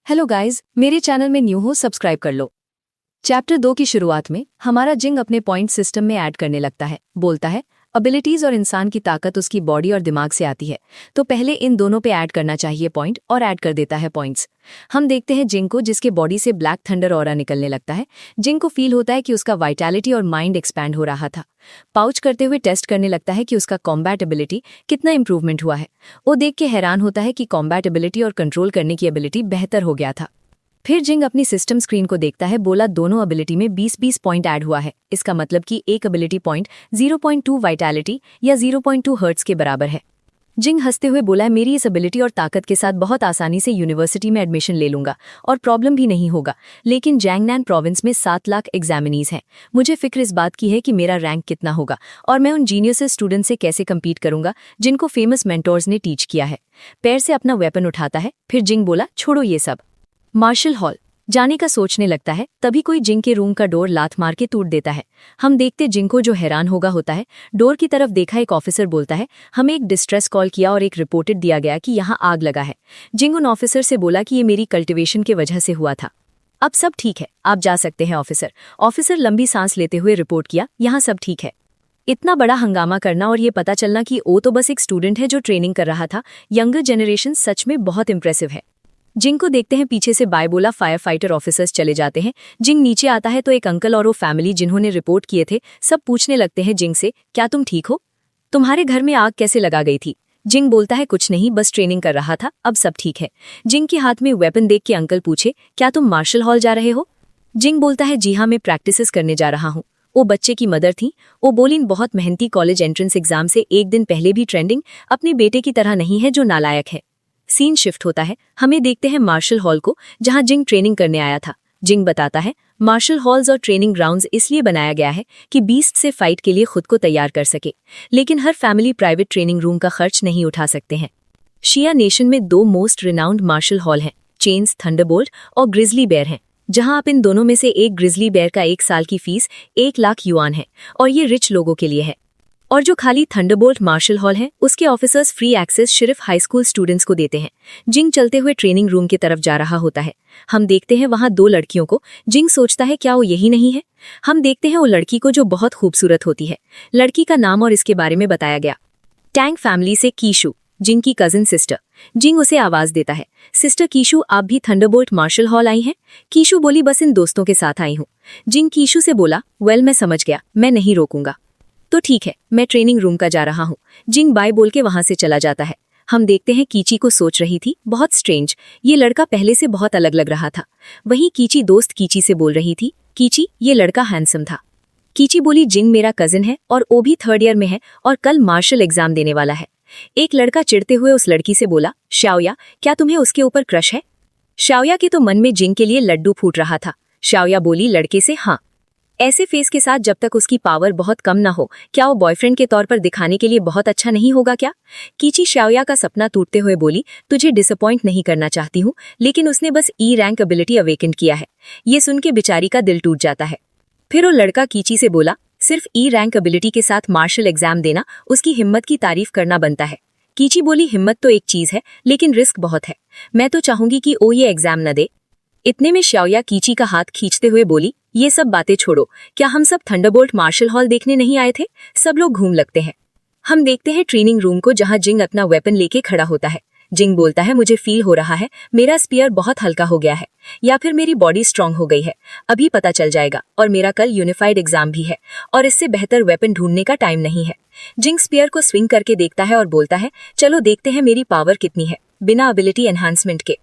Hello guys, मेरे channel में new हो सब्सक्राइब कर लो। चैप्टर 2 की शुरुआत में हमारा जिंग अपने पॉइंट सिस्टम में ऐड करने लगता है। बोलता है एबिलिटीज और इंसान की ताकत उसकी बॉडी और दिमाग से आती है, तो पहले इन दोनों पे ऐड करना चाहिए पॉइंट, और ऐड कर देता है पॉइंट्स। हम देखते हैं जिंग को, जिसके बॉडी से ब्लैक थंडर ऑरा निकलने लगता है। जिंग को फील होता है कि उसका वाइटैलिटी और माइंड एक्सपैंड हो रहा था। पाउच करते हुए टेस्ट करने लगता है कि उसका कॉम्बैट एबिलिटी कितना इंप्रूवमेंट हुआ है। वो देख के हैरान होता है कि कॉम्बैट एबिलिटी और कंट्रोल करने की एबिलिटी बेहतर हो गया था। फिर जिंग अपनी सिस्टम स्क्रीन को देखता है। बोला दोनों एबिलिटी में 20-20 पॉइंट ऐड हुआ है। इसका मतलब कि एक एबिलिटी पॉइंट 0.2 वाइटैलिटी या 0.2 हर्ट्ज के बराबर है। जिंग हंसते हुए बोला, मेरी इस एबिलिटी और ताकत के साथ बहुत आसानी से यूनिवर्सिटी में एडमिशन ले लूंगा और प्रॉब्लम भी नहीं होगा। लेकिन जैंगनैन प्रोविंस में 7 लाख एग्जामिनीज हैं। मुझे फिक्र इस बात की है कि मेरा रैंक कितना होगा और मैं उन जीनियस स्टूडेंट से कैसे कम्पीट करूंगा जिनको फेमस मेंटोर्स ने टीच किया है। पैर से अपना वेपन उठाता है। फिर जिंग बोला, छोड़ो ये सब। मार्शल हॉल जाने का सोचने लगता है। तभी कोई जिंग के रूम का डोर लात मार के तोड़ देता है। हम देखते जिंग को, जो हैरान होता है। डोर की तरफ देखा, एक ऑफिसर बोलता है, हमें एक डिस्ट्रेस कॉल किया और एक रिपोर्टेड दिया गया कि यहाँ आग लगा है। जिंग उन ऑफिसर से बोला कि ये मेरी कल्टिवेशन के वजह से हुआ था। अब सब ठीक है, आप जा सकते हैं ऑफिसर। ऑफिसर लंबी सांस लेते हुए रिपोर्ट किया, यहाँ सब ठीक है। इतना बड़ा हंगामा करना और ये पता चलना कि वो तो बस एक स्टूडेंट है जो ट्रेनिंग कर रहा था। यंगर जनरेशन सच में बहुत इंप्रेसिव है। जिंग को देखते हैं पीछे से बाय बोला। फायर फाइटर ऑफिसर्स चले जाते हैं। जिंग नीचे आता है तो एक अंकल और वो फैमिली जिन्होंने रिपोर्ट किए थे, सब पूछने लगते हैं जिंग से, क्या तुम ठीक हो? तुम्हारे घर में आग कैसे लगा गई थी? जिंग बोलता है, कुछ नहीं, बस ट्रेनिंग कर रहा था, अब सब ठीक है। जिंग के हाथ में वेपन देख के अंकल पूछे, क्या तुम मार्शल हॉल जा रहे हो? जिंग बोलता है, जी हाँ, मैं प्रैक्टिसेस करने जा रहा हूँ। वो बच्चे की मदर थी। वो बोली, बहुत मेहनती, कॉलेज एंट्रेंस एग्जाम से एक दिन पहले भी ट्रेंडिंग, अपने बेटे की तरह नहीं है जो नालायक है। सीन शिफ्ट होता है। हमें देखते हैं मार्शल हॉल को, जहां जिंग ट्रेनिंग करने आया था। जिंग बताता है, मार्शल हॉल्स और ट्रेनिंग ग्राउंड्स इसलिए बनाया गया है कि बीस्ट से फाइट के लिए खुद को तैयार कर सके, लेकिन हर फैमिली प्राइवेट ट्रेनिंग रूम का खर्च नहीं उठा सकते हैं। शिया नेशन में 2 मोस्ट रिनाउंड मार्शल हॉल हैं, चेन्स थंडरबोल्ट और ग्रिजली बेयर हैं। जहां आप इन दोनों में से एक ग्रिजली बेयर का 1 साल की फीस 1 लाख युआन है और ये रिच लोगों के लिए है। और जो खाली थंडरबोल्ट मार्शल हॉल है, उसके ऑफिसर्स फ्री एक्सेस सिर्फ हाई स्कूल स्टूडेंट्स को देते हैं। जिंग चलते हुए ट्रेनिंग रूम की तरफ जा रहा होता है। हम देखते हैं वहां 2 लड़कियों को। जिंग सोचता है, क्या वो यही नहीं है? हम देखते हैं वो लड़की को जो बहुत खूबसूरत होती है। लड़की का नाम और इसके बारे में बताया गया। टैंग फैमिली से कीशु, जिंग की कजिन सिस्टर। जिंग उसे आवाज देता है, सिस्टर कीशु, आप भी थंडरबोल्ट मार्शल हॉल आई हैं? कीशु बोली, बस इन दोस्तों के साथ आई हूँ। जिंग कीशु से बोला, वेल, मैं समझ गया, मैं नहीं रोकूंगा। तो ठीक है, मैं ट्रेनिंग रूम का जा रहा हूँ। जिंग बाय बोल के वहां से चला जाता है। हम देखते हैं कीची को सोच रही थी, बहुत स्ट्रेंज, ये लड़का पहले से बहुत अलग लग रहा था। वहीं कीची दोस्त कीची से बोल रही थी, कीची, ये लड़का हैंडसम था। कीची बोली, जिंग मेरा कजिन है और वो भी 3rd ईयर में है और कल मार्शल एग्जाम देने वाला है। एक लड़का चिढ़ते हुए उस लड़की से बोला, शाओया, क्या तुम्हें उसके ऊपर क्रश है? शाओया के तो मन में जिंग के लिए लड्डू फूट रहा था। शाओया बोली लड़के से, हाँ। ऐसे फेस के साथ जब तक उसकी पावर बहुत कम ना हो, क्या वो बॉयफ्रेंड के तौर पर दिखाने के लिए बहुत अच्छा नहीं होगा क्या? कीची शाओया का सपना टूटते हुए बोली, तुझे डिसअपॉइंट नहीं करना चाहती हूँ, लेकिन उसने बस ई रैंक एबिलिटी अवेकेंड किया है। ये सुन के बेचारी का दिल टूट जाता है। फिर वो लड़का कीची से बोला, सिर्फ ई रैंक एबिलिटी के साथ मार्शल एग्जाम देना उसकी हिम्मत की तारीफ करना बनता है। कीची बोली, हिम्मत तो एक चीज है, लेकिन रिस्क बहुत है। मैं तो चाहूंगी कि वो ये एग्जाम न दे। इतने में शाओया कीची का हाथ खींचते हुए बोली, ये सब बातें छोड़ो, क्या हम सब थंडरबोल्ट मार्शल हॉल देखने नहीं आए थे? सब लोग घूम लगते हैं। हम देखते हैं ट्रेनिंग रूम को, जहां जिंग अपना वेपन लेके खड़ा होता है। जिंग बोलता है, मुझे फील हो रहा है मेरा स्पीयर बहुत हल्का हो गया है, या फिर मेरी बॉडी स्ट्रांग हो गई है। अभी पता चल जाएगा, और मेरा कल यूनिफाइड एग्जाम भी है और इससे बेहतर वेपन ढूंढने का टाइम नहीं है। जिंग स्पीयर को स्विंग करके देखता है और बोलता है, चलो देखते हैं मेरी पावर कितनी है बिना एबिलिटी एनहांसमेंट के।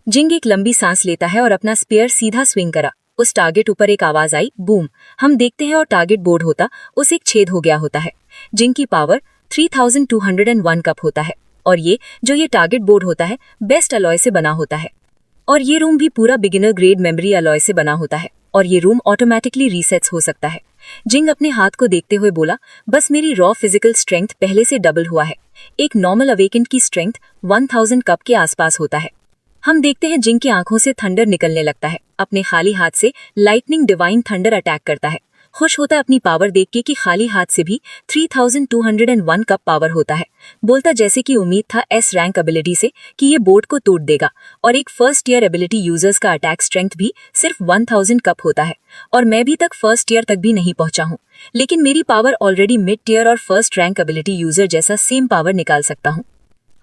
जिंग एक लंबी सांस लेता है और अपना स्पीयर सीधा स्विंग करा। उस टारगेट ऊपर एक आवाज आई, बूम। हम देखते हैं और टारगेट बोर्ड होता उस एक छेद हो गया होता है। जिंग की पावर 3201 कप होता है और ये टारगेट बोर्ड होता है बेस्ट अलॉय से बना होता है। और ये रूम भी पूरा बिगिनर ग्रेड मेमोरी अलॉय से बना होता है और ये रूम ऑटोमेटिकली रीसेट्स हो सकता है। जिंग अपने हाथ को देखते हुए बोला, बस मेरी रॉ फिजिकल स्ट्रेंथ पहले से डबल हुआ है। एक नॉर्मल अवेकेंट की स्ट्रेंथ 1000 कप के आसपास होता है। हम देखते हैं जिंग की आंखों से थंडर निकलने लगता है। अपने खाली हाथ से लाइटनिंग डिवाइन थंडर अटैक करता है। खुश होता है अपनी पावर देख के कि खाली हाथ से भी 3201 कप पावर होता है। बोलता जैसे कि उम्मीद था एस रैंक एबिलिटी से कि ये बोर्ड को तोड़ देगा, और एक फर्स्ट ईयर एबिलिटी यूजर्स का अटैक स्ट्रेंथ भी सिर्फ 1000 कप होता है, और मैं भी तक फर्स्ट ईयर तक भी नहीं पहुंचा हूँ, लेकिन मेरी पावर ऑलरेडी मिड टीयर और फर्स्ट रैंक एबिलिटी यूजर जैसा सेम पावर निकाल सकता हूँ।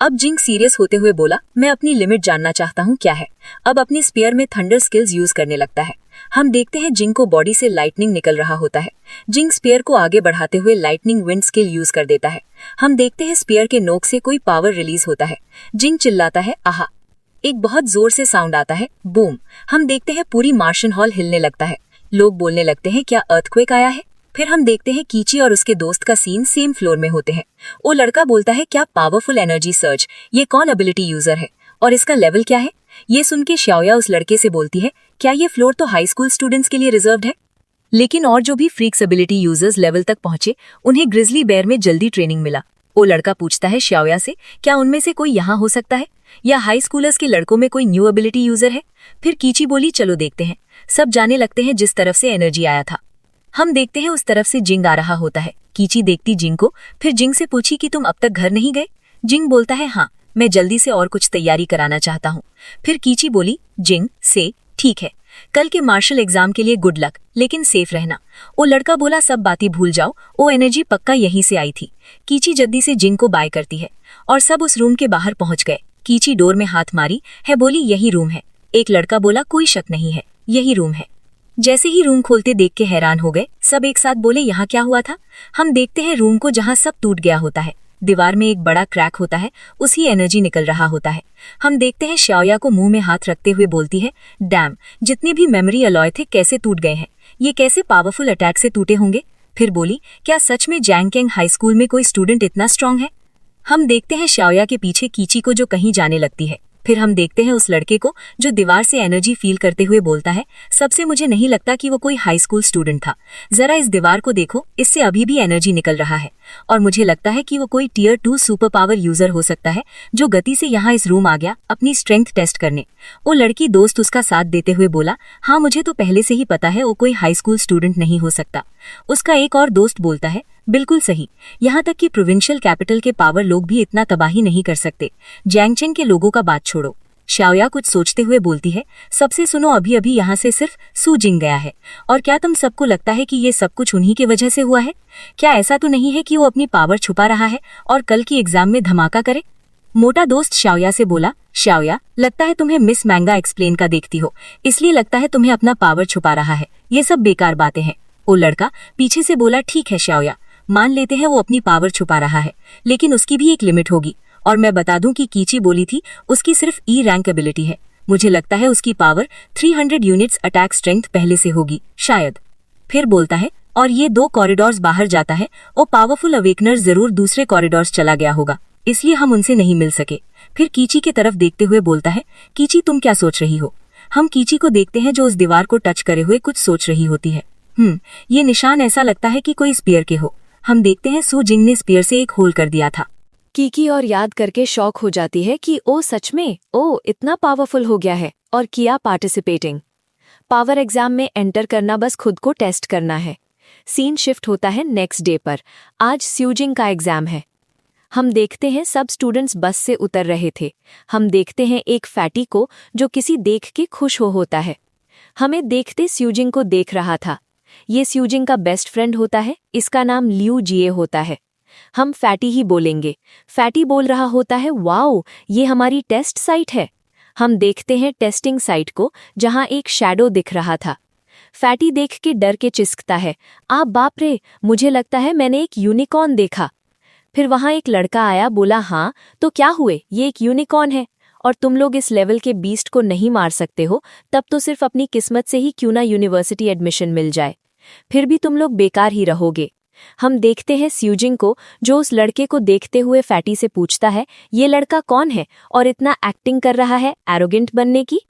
अब जिंग सीरियस होते हुए बोला, मैं अपनी लिमिट जानना चाहता हूँ क्या है। अब अपने स्पीयर में थंडर स्किल्स यूज करने लगता है। हम देखते हैं जिंग को बॉडी से लाइटनिंग निकल रहा होता है। जिंग स्पीयर को आगे बढ़ाते हुए लाइटनिंग विंड स्किल यूज कर देता है। हम देखते हैं स्पीयर के नोक से कोई पावर रिलीज होता है। जिंग चिल्लाता है आहा, एक बहुत जोर से साउंड आता है, बूम। हम देखते हैं पूरी मार्शन हॉल हिलने लगता है। लोग बोलने लगते हैं क्या अर्थक्वेक आया है। फिर हम देखते हैं कीची और उसके दोस्त का सीन सेम फ्लोर में होते हैं। वो लड़का बोलता है क्या पावरफुल एनर्जी सर्च, ये कौन एबिलिटी यूजर है और इसका लेवल क्या है। ये सुन के शाओया उस लड़के से बोलती है क्या ये फ्लोर तो हाई स्कूल स्टूडेंट्स के लिए रिजर्व्ड है। लेकिन और जो भी फ्रीक्स एबिलिटी यूजर्स लेवल तक पहुंचे उन्हें ग्रिजली बेयर में जल्दी ट्रेनिंग मिला। वो लड़का पूछता है शाओया से क्या उनमें से कोई यहाँ हो सकता है या हाई स्कूलर्स के लड़कों में कोई न्यू एबिलिटी यूजर है। फिर कीची बोली चलो देखते हैं। सब जाने लगते हैं जिस तरफ से एनर्जी आया था। हम देखते हैं उस तरफ से जिंग आ रहा होता है। कीची देखती जिंग को, फिर जिंग से पूछी कि तुम अब तक घर नहीं गए। जिंग बोलता है हाँ, मैं जल्दी से और कुछ तैयारी कराना चाहता हूँ। फिर कीची बोली जिंग से ठीक है, कल के मार्शल एग्जाम के लिए गुड लक, लेकिन सेफ रहना। वो लड़का बोला सब बातें भूल जाओ, वो एनर्जी पक्का यहीं से आई थी। कीची जल्दी से जिंग को बाय करती है और सब उस रूम के बाहर पहुंच गए। कीची डोर में हाथ मारी है, बोली यही रूम है। एक लड़का बोला कोई शक नहीं है, यही रूम है। जैसे ही रूम खोलते देख के हैरान हो गए। सब एक साथ बोले यहाँ क्या हुआ था। हम देखते हैं रूम को जहाँ सब टूट गया होता है। दीवार में एक बड़ा क्रैक होता है, उसी एनर्जी निकल रहा होता है। हम देखते हैं शाओया को मुंह में हाथ रखते हुए बोलती है डैम, जितने भी मेमोरी अलॉय थे कैसे टूट गए हैं, ये कैसे पावरफुल अटैक से टूटे होंगे। फिर बोली क्या सच में जैंगकेंग हाई स्कूल में कोई स्टूडेंट इतना स्ट्रांग है। हम देखते हैं शाओया के पीछे कीची को जो कहीं जाने लगती है। फिर हम देखते हैं उस लड़के को जो दीवार से एनर्जी फील करते हुए बोलता है सबसे मुझे नहीं लगता कि वो कोई हाई स्कूल स्टूडेंट था। जरा इस दीवार को देखो, इससे अभी भी एनर्जी निकल रहा है और मुझे लगता है कि वो कोई टियर 2 सुपर पावर यूजर हो सकता है जो गति से यहाँ इस रूम आ गया अपनी स्ट्रेंथ टेस्ट करने। वो लड़की दोस्त उसका साथ देते हुए बोला हाँ मुझे तो पहले से ही पता है वो कोई हाई स्कूल स्टूडेंट नहीं हो सकता। उसका एक और दोस्त बोलता है बिल्कुल सही, यहाँ तक कि प्रोविंशियल कैपिटल के पावर लोग भी इतना तबाही नहीं कर सकते, जैंगचेंग के लोगों का बात छोड़ो। शाओया कुछ सोचते हुए बोलती है सबसे सुनो, अभी अभी यहाँ से सिर्फ सू जिंग गया है और क्या तुम सबको लगता है कि ये सब कुछ उन्हीं की वजह से हुआ है। क्या ऐसा तो नहीं है कि वो अपनी पावर छुपा रहा है और कल की एग्जाम में धमाका करे। मोटा दोस्त शाओया से बोला शाओया, लगता है तुम्हें मिस मैंगा एक्सप्लेन का देखती हो, इसलिए लगता है तुम्हें अपना पावर छुपा रहा है, ये सब बेकार बातें हैं। वो लड़का पीछे से बोला ठीक है शाओया, मान लेते हैं वो अपनी पावर छुपा रहा है, लेकिन उसकी भी एक लिमिट होगी। और मैं बता दूं कि कीची बोली थी उसकी सिर्फ ई रैंक एबिलिटी है, मुझे लगता है उसकी पावर 300 यूनिट्स अटैक स्ट्रेंथ पहले से होगी शायद। फिर बोलता है और ये 2 कॉरिडोर्स बाहर जाता है, वो पावरफुल अवेकनर जरूर दूसरे कॉरिडोर्स चला गया होगा, इसलिए हम उनसे नहीं मिल सके। फिर कीची की तरफ देखते हुए बोलता है कीची तुम क्या सोच रही हो। हम कीची को देखते हैं जो उस दीवार को टच करे हुए कुछ सोच रही होती है। ये निशान ऐसा लगता है कि कोई स्पीयर के हो। हम देखते हैं सू जिंग ने स्पीयर से एक होल कर दिया था। कीकी और याद करके शौक हो जाती है कि ओ सच में ओ इतना पावरफुल हो गया है। और किया पार्टिसिपेटिंग। पावर एग्जाम में एंटर करना बस खुद को टेस्ट करना है। सीन शिफ्ट होता है नेक्स्ट डे पर। आज स्यूजिंग का एग्जाम है। हम देखते हैं सब स्टूडेंट्स बस से उतर रहे थे। हम देखते हैं एक फैटी को जो किसी देख के खुश होता है। हमें देखते स्यूजिंग को देख रहा था। ये स्यूजिंग का बेस्ट फ्रेंड होता है, इसका नाम लियू जिए होता है। हम फैटी ही बोलेंगे। फैटी बोल रहा होता है वाओ, ये हमारी टेस्ट साइट है। हम देखते हैं टेस्टिंग साइट को जहां एक शैडो दिख रहा था। फैटी देख के डर के चिस्कता है आप बाप रे, मुझे लगता है मैंने एक यूनिकॉर्न देखा। फिर वहां एक लड़का आया, बोला हाँ तो क्या हुए, ये एक यूनिकॉर्न है और तुम लोग इस लेवल के बीस्ट को नहीं मार सकते हो, तब तो सिर्फ अपनी किस्मत से ही क्यों ना यूनिवर्सिटी एडमिशन मिल जाए, फिर भी तुम लोग बेकार ही रहोगे। हम देखते हैं स्यूजिंग को जो उस लड़के को देखते हुए फैटी से पूछता है ये लड़का कौन है और इतना एक्टिंग कर रहा है एरोगेंट बनने की।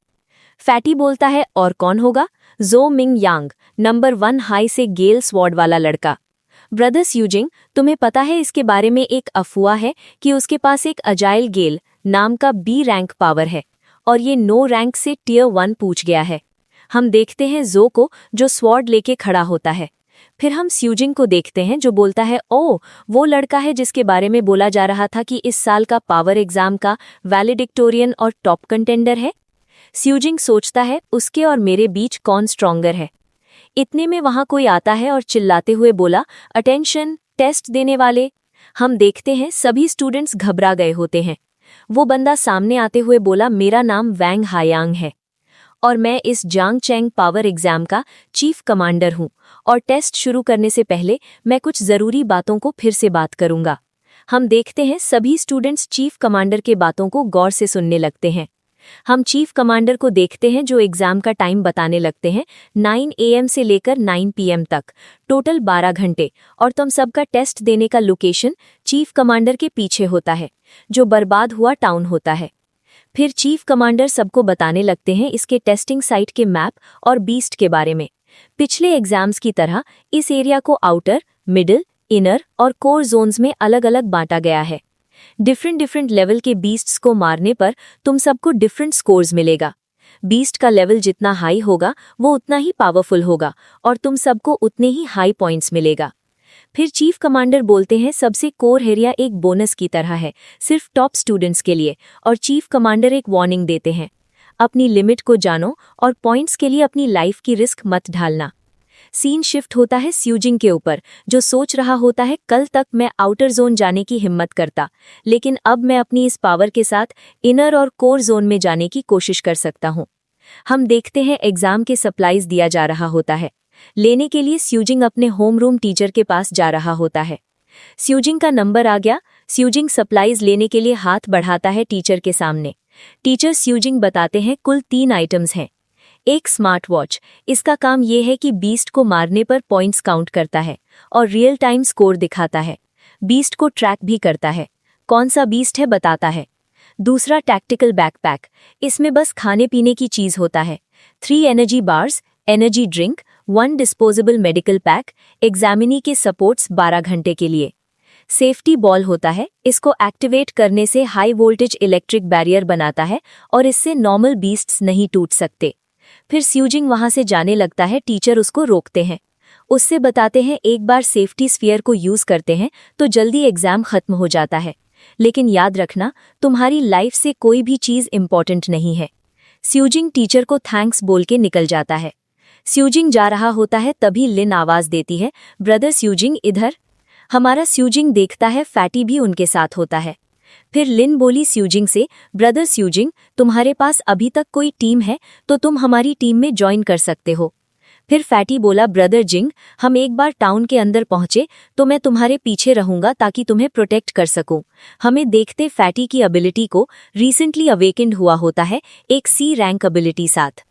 फैटी बोलता है और कौन होगा, जो मिंग यांग, नंबर 1 हाई से गेल स्वॉर्ड वाला लड़का। ब्रदर स्यूजिंग, तुम्हें पता है इसके बारे में एक अफवाह है कि उसके पास एक अजाइल गेल नाम का बी रैंक पावर है और ये नो रैंक से टियर 1 पूछ गया है। हम देखते हैं जो को जो स्वॉर्ड लेके खड़ा होता है। फिर हम स्यूजिंग को देखते हैं जो बोलता है, ओ वो लड़का है जिसके बारे में बोला जा रहा था कि इस साल का पावर एग्जाम का वैलिडिक्टोरियन और टॉप कंटेंडर है। स्यूजिंग सोचता है उसके और मेरे बीच कौन स्ट्रॉन्गर है। इतने में वहां कोई आता है और चिल्लाते हुए बोला, अटेंशन टेस्ट देने वाले। हम देखते हैं सभी स्टूडेंट्स घबरा गए होते हैं। वो बंदा सामने आते हुए बोला, मेरा नाम वैंग हायांग है और मैं इस जांग चैंग पावर एग्जाम का चीफ कमांडर हूं और टेस्ट शुरू करने से पहले मैं कुछ जरूरी बातों को फिर से बात करूंगा। हम देखते हैं सभी स्टूडेंट्स चीफ कमांडर के बातों को गौर से सुनने लगते हैं। हम चीफ कमांडर को देखते हैं जो एग्जाम का टाइम बताने लगते हैं, 9 AM से लेकर 9 PM तक, टोटल 12 घंटे, और तुम सबका टेस्ट देने का लोकेशन चीफ कमांडर के पीछे होता है जो बर्बाद हुआ टाउन होता है। फिर चीफ कमांडर सबको बताने लगते हैं इसके टेस्टिंग साइट के मैप और बीस्ट के बारे में। पिछले एग्जाम्स की तरह इस एरिया को आउटर, मिडिल, इनर और कोर जोन्स में अलग अलग बांटा गया है। डिफरेंट लेवल के बीस्ट्स को मारने पर तुम सबको डिफरेंट स्कोर्स मिलेगा। बीस्ट का लेवल जितना हाई होगा वो उतना ही पावरफुल होगा और तुम सबको उतने ही हाई पॉइंट्स मिलेगा। फिर चीफ कमांडर बोलते हैं सबसे कोर एरिया एक बोनस की तरह है, सिर्फ टॉप स्टूडेंट्स के लिए, और चीफ कमांडर एक वार्निंग देते हैं, अपनी लिमिट को जानो और पॉइंट्स के लिए अपनी लाइफ की रिस्क मत ढालना। सीन शिफ्ट होता है स्यूजिंग के ऊपर जो सोच रहा होता है, कल तक मैं आउटर जोन जाने की हिम्मत करता, लेकिन अब मैं अपनी इस पावर के साथ इनर और कोर जोन में जाने की कोशिश कर सकता हूँ। हम देखते हैं एग्जाम के सप्लाईज दिया जा रहा होता है। लेने के लिए स्यूजिंग अपने होम रूम टीचर के पास जा रहा होता है। स्यूजिंग का नंबर आ गया। स्यूजिंग सप्लाईज लेने के लिए हाथ बढ़ाता है टीचर के सामने। टीचर स्यूजिंग बताते हैं कुल 3 आइटम्स हैं। एक स्मार्ट वॉच, इसका काम यह है कि बीस्ट को मारने पर पॉइंट्स काउंट करता है और रियल टाइम स्कोर दिखाता है। बीस्ट को ट्रैक भी करता है, कौन सा बीस्ट है बताता है। दूसरा टैक्टिकल बैकपैक, इसमें बस खाने पीने की चीज होता है। 3 energy bars, energy drink, 1 disposable medical pack, examinee के सपोर्ट्स 12 घंटे के लिए। सेफ्टी बॉल होता है, इसको एक्टिवेट करने से हाई वोल्टेज इलेक्ट्रिक बैरियर बनाता है और इससे नॉर्मल बीस्ट्स नहीं टूट सकते। फिर स्यूजिंग वहां से जाने लगता है, टीचर उसको रोकते हैं, उससे बताते हैं एक बार सेफ्टी स्फीयर को यूज करते हैं तो जल्दी एग्जाम खत्म हो जाता है, लेकिन याद रखना तुम्हारी लाइफ से कोई भी चीज इंपॉर्टेंट नहीं है। स्यूजिंग टीचर को थैंक्स बोल के निकल जाता है। स्यूजिंग जा रहा होता है तभी लिन आवाज देती है, ब्रदर स्यूजिंग इधर। हमारा स्यूजिंग देखता है फैटी भी उनके साथ होता है। फिर लिन बोली स्यूजिंग से, ब्रदर स्यूजिंग तुम्हारे पास अभी तक कोई टीम है तो तुम हमारी टीम में ज्वाइन कर सकते हो। फिर फैटी बोला, ब्रदर जिंग हम एक बार टाउन के अंदर पहुंचे तो मैं तुम्हारे पीछे रहूंगा ताकि तुम्हें प्रोटेक्ट कर सकूं। हमें देखते फैटी की एबिलिटी को रिसेंटली अवेकेंड हुआ होता है एक C रैंक एबिलिटी साथ।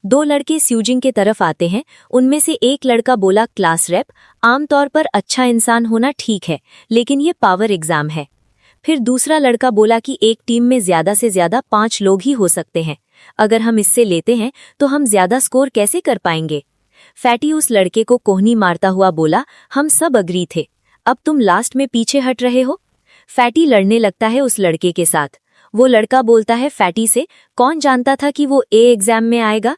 2 लड़के स्यूजिंग के तरफ आते हैं। उनमें से एक लड़का बोला, क्लास रेप आमतौर पर अच्छा इंसान होना ठीक है लेकिन ये पावर एग्जाम है। फिर दूसरा लड़का बोला कि एक टीम में ज्यादा से ज्यादा 5 लोग ही हो सकते हैं, अगर हम इससे लेते हैं तो हम ज्यादा स्कोर कैसे कर पाएंगे। फैटी उस लड़के को कोहनी मारता हुआ बोला, हम सब अग्री थे, अब तुम लास्ट में पीछे हट रहे हो। फैटी लड़ने लगता है उस लड़के के साथ। वो लड़का बोलता है फैटी से, कौन जानता था कि वो एग्जाम में आएगा।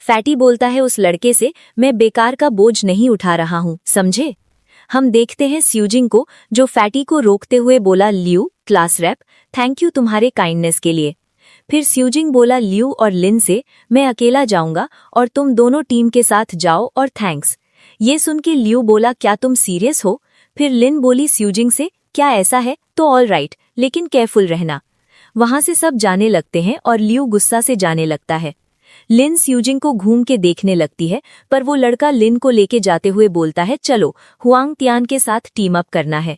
फैटी बोलता है उस लड़के से, मैं बेकार का बोझ नहीं उठा रहा हूं, समझे। हम देखते हैं स्यूजिंग को जो फैटी को रोकते हुए बोला, ल्यू क्लास रैप थैंक यू तुम्हारे काइंडनेस के लिए। फिर स्यूजिंग बोला ल्यू और लिन से, मैं अकेला जाऊंगा और तुम दोनों टीम के साथ जाओ और थैंक्स। ये सुन के ल्यू बोला, क्या तुम सीरियस हो। फिर लिन बोली स्यूजिंग से, क्या ऐसा है तो ऑल राइट, लेकिन केयरफुल रहना। वहां से सब जाने लगते हैं और ल्यू गुस्सा से जाने लगता है। लिन स्यूजिंग को घूम के देखने लगती है पर वो लड़का लिन को लेके जाते हुए बोलता है, चलो हुआंग तियान के साथ टीम अप करना है।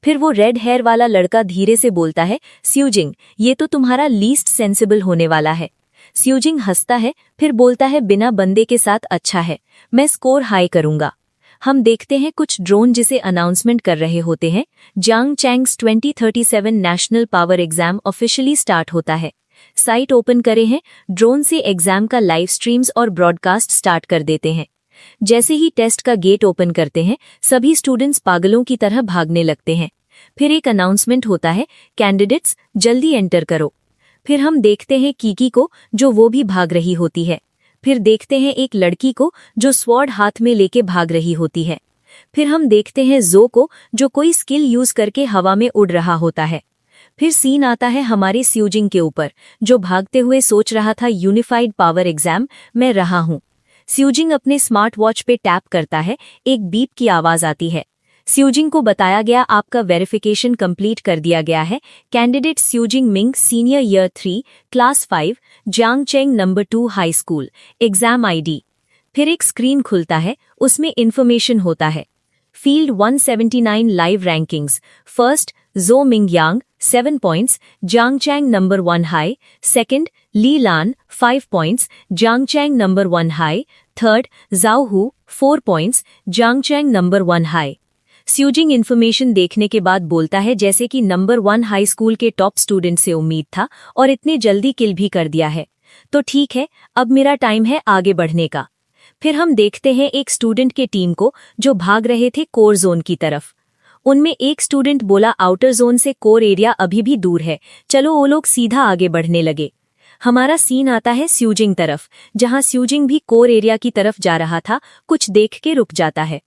फिर वो रेड हेयर वाला लड़का धीरे से बोलता है, स्यूजिंग ये तो तुम्हारा लीस्ट सेंसिबल होने वाला है। स्यूजिंग हंसता है फिर बोलता है, बिना बंदे के साथ अच्छा है, मैं स्कोर हाई करूंगा। हम देखते हैं कुछ ड्रोन जिसे अनाउंसमेंट कर रहे होते हैं, जांग चैंग्स 2037 national power exam officially start होता है। साइट ओपन करे हैं, ड्रोन से एग्जाम का लाइव स्ट्रीम्स और ब्रॉडकास्ट स्टार्ट कर देते हैं। जैसे ही टेस्ट का गेट ओपन करते हैं सभी स्टूडेंट्स पागलों की तरह भागने लगते हैं। फिर एक अनाउंसमेंट होता है, कैंडिडेट्स जल्दी एंटर करो। फिर हम देखते हैं कीकी को जो वो भी भाग रही होती है। फिर देखते हैं एक लड़की को जो स्वॉर्ड हाथ में लेके भाग रही होती है। फिर हम देखते हैं जो को, जो कोई स्किल यूज करके हवा में उड़ रहा होता है। फिर सीन आता है हमारे स्यूजिंग के ऊपर, जो भागते हुए सोच रहा था यूनिफाइड पावर एग्जाम में रहा हूं। स्यूजिंग अपने स्मार्ट वॉच पे टैप करता है, एक बीप की आवाज आती है। स्यूजिंग को बताया गया आपका वेरिफिकेशन कंप्लीट कर दिया गया है। कैंडिडेट स्यूजिंग Ming, senior year 3, class 5, Jiangcheng number 2 high school, exam ID. फिर एक स्क्रीन खुलता है, उसमें इंफॉर्मेशन होता है। फील्ड 179 लाइव रैंकिंग्स, फर्स्ट जो Mingyang 7 points, Jiangcheng number 1 high, second Li Lan 5 points, Jiangcheng number 1 high, third Zhao Hu 4 points, Jiangcheng number 1 high. स्यूजिंग information देखने के बाद बोलता है जैसे कि नंबर 1 हाई स्कूल के टॉप स्टूडेंट से उम्मीद था और इतने जल्दी किल भी कर दिया है, तो ठीक है, अब मेरा टाइम है आगे बढ़ने का। फिर हम देखते हैं एक स्टूडेंट के टीम को जो भाग रहे थे कोर जोन की तरफ। उनमें एक स्टूडेंट बोला आउटर जोन से कोर एरिया अभी भी दूर है, चलो वो लोग सीधा आगे बढ़ने लगे। हमारा सीन आता है स्यूजिंग तरफ, जहां स्यूजिंग भी कोर एरिया की तरफ जा रहा था, कुछ देख के रुक जाता है।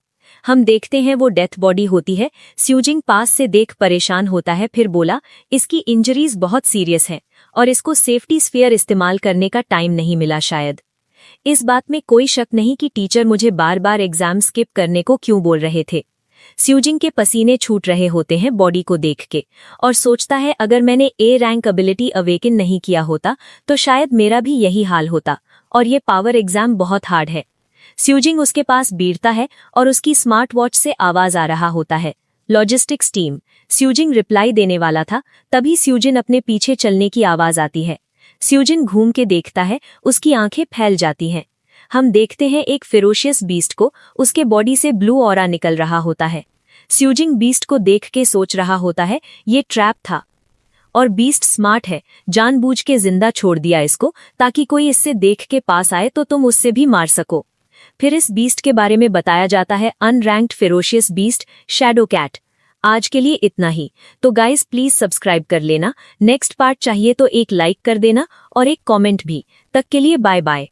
हम देखते हैं वो डेथ बॉडी होती है। स्यूजिंग पास से देख परेशान होता है, फिर बोला इसकी इंजरीज बहुत सीरियस हैं और इसको सेफ्टी स्फीयर इस्तेमाल करने का टाइम नहीं मिला शायद। इस बात में कोई शक नहीं कि टीचर मुझे बार बार एग्जाम स्किप करने को क्यों बोल रहे थे। स्यूजिंग के पसीने छूट रहे होते हैं बॉडी को देख के और सोचता है अगर मैंने ए रैंक एबिलिटी अवेकन नहीं किया होता तो शायद मेरा भी यही हाल होता और ये पावर एग्जाम बहुत हार्ड है। स्यूजिंग उसके पास बैठता है और उसकी स्मार्ट वॉच से आवाज आ रहा होता है, लॉजिस्टिक्स टीम। स्यूजिंग रिप्लाई देने वाला था, तभी स्यूजिन अपने पीछे चलने की आवाज आती है। स्यूजिन घूम के देखता है, उसकी आंखें फैल जाती हैं। हम देखते हैं एक फेरोशियस बीस्ट को, उसके बॉडी से ब्लू ऑरा निकल रहा होता है। स्यूजिंग बीस्ट को देख के सोच रहा होता है ये ट्रैप था और बीस्ट स्मार्ट है, जानबूझ के जिंदा छोड़ दिया इसको ताकि कोई इससे देख के पास आए तो तुम उससे भी मार सको। फिर इस बीस्ट के बारे में बताया जाता है, unranked ferocious beast shadow cat. आज के लिए इतना ही, तो गाइस प्लीज सब्सक्राइब कर लेना। नेक्स्ट पार्ट चाहिए तो एक लाइक कर देना और एक कमेंट भी। तक के लिए बाय बाय।